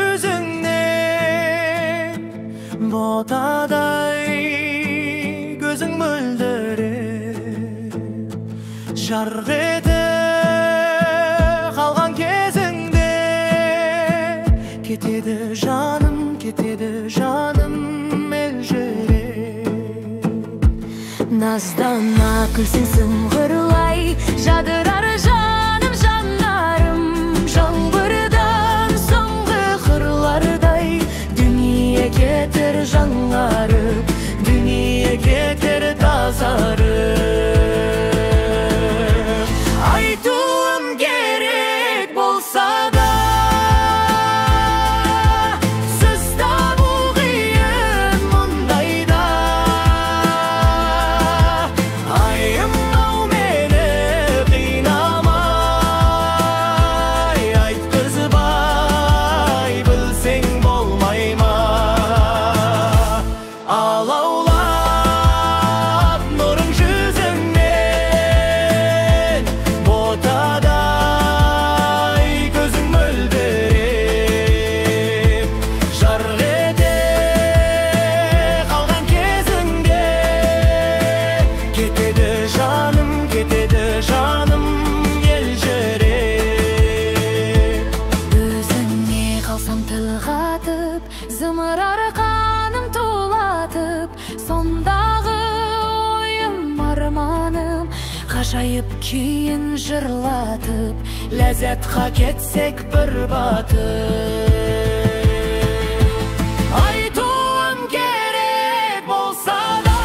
жүзіңнен ботадай көзің мөлдіреп жарқ ете қалған кезіңде кетеді жаным елжіреп наздана күлсең сыңғырлай жадырар жаным жанарым жаңбырдан соңғы қырлардай дүние кетер жаңарып дүние кетер тазарып айтуым керек болса да зымырар қаным тулатып сондағы ойым арманым ғажайып күйін жырлатып ләззатқа кетсек бір батып айтуым керек болса да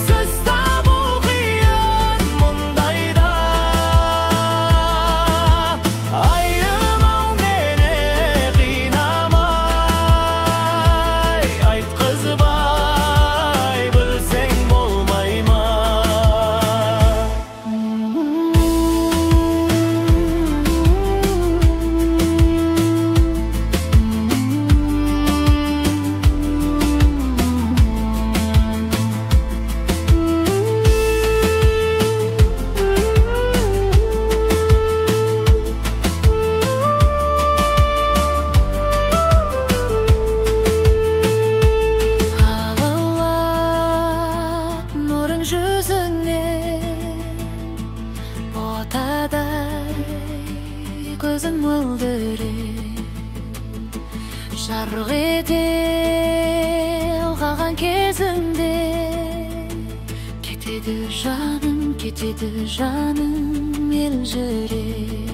сөз табу қиын мұндайда көзің мөлдіреп жарқ ете қалған кезіңде кетеді жаным елжіреп